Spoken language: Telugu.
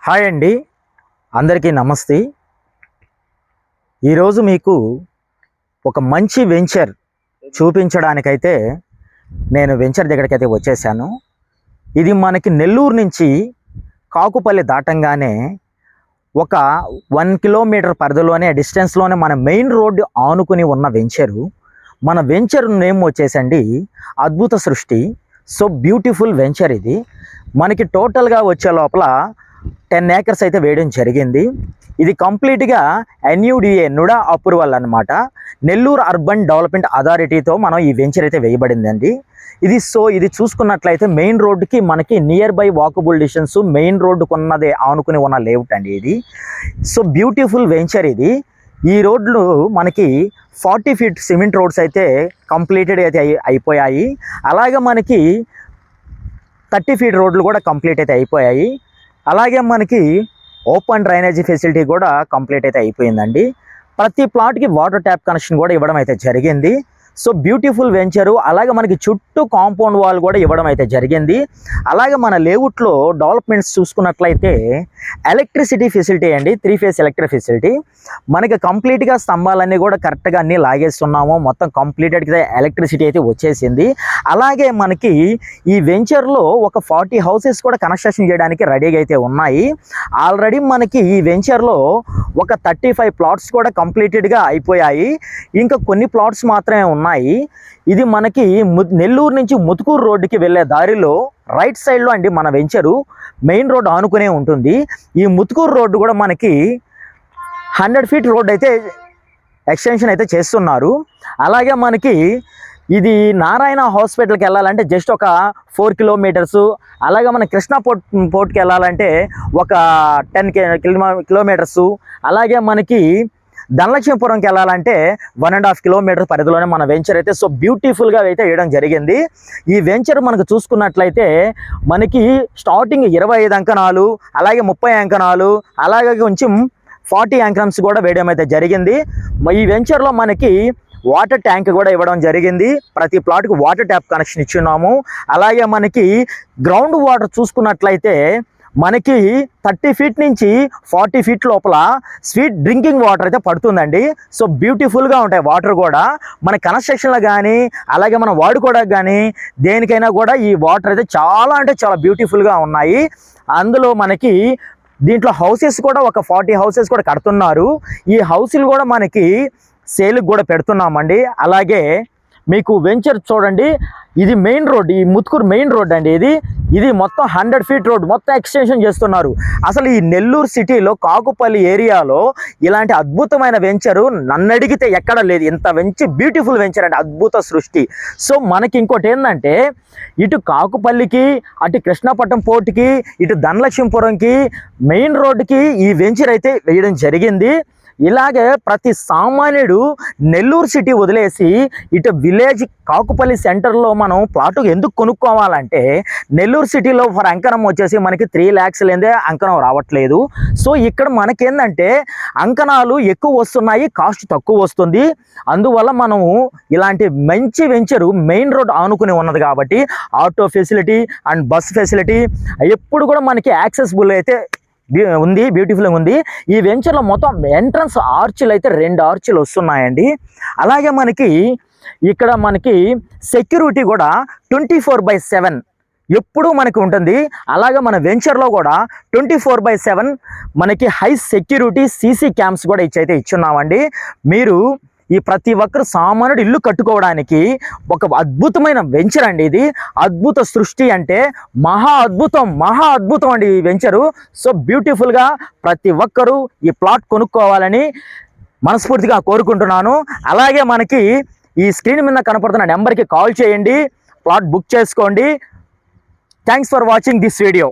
హాయ్ అండి, అందరికీ నమస్తే. ఈరోజు మీకు ఒక మంచి వెంచర్ చూపించడానికైతే నేను వెంచర్ దగ్గరికైతే వచ్చేసాను. ఇది మనకి నెల్లూరు నుంచి కాకుపల్లి దాటంగానే ఒక 1 కిలోమీటర్ పరిధిలోనే డిస్టెన్స్లోనే మన మెయిన్ రోడ్డు ఆనుకుని ఉన్న వెంచరు. మన వెంచర్ నేమ్ వచ్చేసండి అద్భుత సృష్టి. సో బ్యూటిఫుల్ వెంచర్ ఇది. మనకి టోటల్గా వచ్చే లోపల 10 acres అయితే వేయడం జరిగింది. ఇది కంప్లీట్గా NUDA నుడా అప్రూవల్ అనమాట. నెల్లూరు అర్బన్ డెవలప్మెంట్ అథారిటీతో మనం ఈ వెంచర్ అయితే వేయబడిందండి. ఇది చూసుకున్నట్లయితే మెయిన్ రోడ్డుకి మనకి near by walkable distance, main రోడ్డుకు ఉన్నదే ఆనుకుని ఉన్న లేఅవుట్ అండి ఇది. సో బ్యూటిఫుల్ వెంచర్ ఇది. ఈ రోడ్లు మనకి 40 feet సిమెంట్ రోడ్స్ అయితే కంప్లీటెడ్ అయితే అయిపోయాయి. అలాగే మనకి 30 feet రోడ్లు కూడా కంప్లీట్ అయితే అయిపోయాయి. అలాగే మనకి ఓపెన్ డ్రైనేజీ ఫెసిలిటీ కూడా కంప్లీట్ అయితే అయిపోయిందండి. ప్రతి ప్లాట్కి వాటర్ ట్యాప్ కనెక్షన్ కూడా ఇవ్వడం అయితే జరిగింది. So beautiful venture. అలాగే మనకి చుట్టూ కాంపౌండ్ వాల్ కూడా ఇవ్వడం అయితే జరిగింది. అలాగే మన లేఅవుట్లో డెవలప్మెంట్స్ చూసుకున్నట్లయితే ఎలక్ట్రిసిటీ ఫెసిలిటీ అండి, 3 phase ఎలక్ట్రిక్ ఫెసిలిటీ. మనకి కంప్లీట్గా స్తంభాలన్నీ కూడా కరెక్ట్గా అన్నీ లాగేస్తున్నాము. మొత్తం కంప్లీటెడ్గా ఎలక్ట్రిసిటీ అయితే వచ్చేసింది. అలాగే మనకి ఈ వెంచర్లో ఒక 40 houses కూడా కన్స్ట్రక్షన్ చేయడానికి రెడీగా అయితే ఉన్నాయి. ఆల్రెడీ మనకి ఈ వెంచర్లో ఒక 35 plots కూడా కంప్లీటెడ్గా అయిపోయాయి. ఇంకా కొన్ని ప్లాట్స్ మాత్రమే ఉన్నాయి. ఇది మనకి నెల్లూరు నుంచి ముతుకూరు రోడ్డుకి వెళ్ళే దారిలో రైట్ సైడ్లో అండి మన వెంచరు. మెయిన్ రోడ్ ఆనుకునే ఉంటుంది. ఈ ముతుకూరు రోడ్డు కూడా మనకి 100 feet రోడ్ అయితే ఎక్స్టెన్షన్ అయితే చేస్తున్నారు. అలాగే మనకి ఇది నారాయణ హాస్పిటల్కి వెళ్ళాలంటే జస్ట్ ఒక 4 kilometers. అలాగే మన కృష్ణా పోర్ట్కి వెళ్ళాలంటే ఒక 10 kilometers. అలాగే మనకి ధనలక్ష్మీపురంకి వెళ్ళాలంటే 1.5 kilometers పరిధిలోనే మన వెంచర్ అయితే సో బ్యూటిఫుల్గా అయితే వేయడం జరిగింది. ఈ వెంచర్ మనకు చూసుకున్నట్లయితే మనకి స్టార్టింగ్ 25 అంకణాలు, అలాగే 30 అంకణాలు, అలాగే కొంచెం 40 అంకణమ్స్ కూడా వేయడం అయితే జరిగింది. ఈ వెంచర్లో మనకి వాటర్ ట్యాంక్ కూడా ఇవ్వడం జరిగింది. ప్రతి ప్లాట్కి వాటర్ ట్యాప్ కనెక్షన్ ఇచ్చున్నాము. అలాగే మనకి గ్రౌండ్ వాటర్ చూసుకున్నట్లయితే మనకి 30 feet నుంచి 40 feet లోపల స్వీట్ డ్రింకింగ్ వాటర్ అయితే పడుతుందండి. సో బ్యూటిఫుల్గా ఉంటాయి వాటర్ కూడా. మన కన్స్ట్రక్షన్లో కానీ అలాగే మనం వాడుకోవడానికి కానీ దేనికైనా కూడా ఈ వాటర్ అయితే చాలా అంటే చాలా బ్యూటిఫుల్గా ఉన్నాయి. అందులో మనకి దీంట్లో హౌసెస్ కూడా ఒక 40 houses కూడా కడుతున్నారు. ఈ హౌస్లు కూడా మనకి సేల్కి కూడా పెడుతున్నామండి. అలాగే మీకు వెంచర్ చూడండి, ఇది మెయిన్ రోడ్, ఈ ముత్కూరు మెయిన్ రోడ్ అండి. ఇది మొత్తం 100 feet రోడ్ మొత్తం ఎక్స్టెన్షన్ చేస్తున్నారు. అసలు ఈ నెల్లూరు సిటీలో కాకుపల్లి ఏరియాలో ఇలాంటి అద్భుతమైన వెంచరు నన్ను అడిగితే ఎక్కడ లేదు. ఇంత బ్యూటిఫుల్ వెంచర్ అంటే అద్భుత సృష్టి. సో మనకి ఇంకోటి ఏంటంటే ఇటు కాకుపల్లికి, అటు కృష్ణాపట్నం పోర్టుకి, ఇటు ధనలక్ష్మీపురంకి మెయిన్ రోడ్డుకి ఈ వెంచర్ అయితే వేయడం జరిగింది. ఇలాగే ప్రతి సామాన్యుడు నెల్లూరు సిటీ వదిలేసి ఇటు విలేజ్ కాకుపల్లి సెంటర్లో మనం ప్లాటు ఎందుకు కొనుక్కోవాలంటే నెల్లూరు సిటీలో ఫర్ అంకణం వచ్చేసి మనకి 3 lakhs లేదే అంకణం రావట్లేదు. సో ఇక్కడ మనకేందంటే అంకణాలు ఎక్కువ వస్తున్నాయి, కాస్ట్ తక్కువ వస్తుంది. అందువల్ల మనము ఇలాంటి మంచి వెంచరు మెయిన్ రోడ్ ఆనుకుని ఉన్నది కాబట్టి auto facility and bus facility ఎప్పుడు కూడా మనకి యాక్సెసిబుల్ అయితే ఉంది, బ్యూటిఫుల్గా ఉంది. ఈ వెంచర్లో మొత్తం ఎంట్రన్స్ ఆర్చులు అయితే 2 arches వస్తున్నాయండి. అలాగే మనకి ఇక్కడ మనకి సెక్యూరిటీ కూడా 24/7 ఎప్పుడూ మనకి ఉంటుంది. అలాగే మన వెంచర్లో కూడా 24/7 మనకి హై సెక్యూరిటీ CC క్యామ్స్ కూడా ఇచ్చున్నామండి. మీరు ఈ ప్రతి ఒక్కరు సామాన్యుడు ఇల్లు కట్టుకోవడానికి ఒక అద్భుతమైన వెంచర్ అండి ఇది. అద్భుత సృష్టి అంటే మహా అద్భుతం అండి ఈ వెంచరు. సో బ్యూటిఫుల్గా ప్రతి ఒక్కరూ ఈ ప్లాట్ కొనుక్కోవాలని మనస్ఫూర్తిగా కోరుకుంటున్నాను. అలాగే మనకి ఈ స్క్రీన్ మీద కనపడుతున్న నెంబర్కి కాల్ చేయండి, ప్లాట్ బుక్ చేసుకోండి. Thanks for watching this video.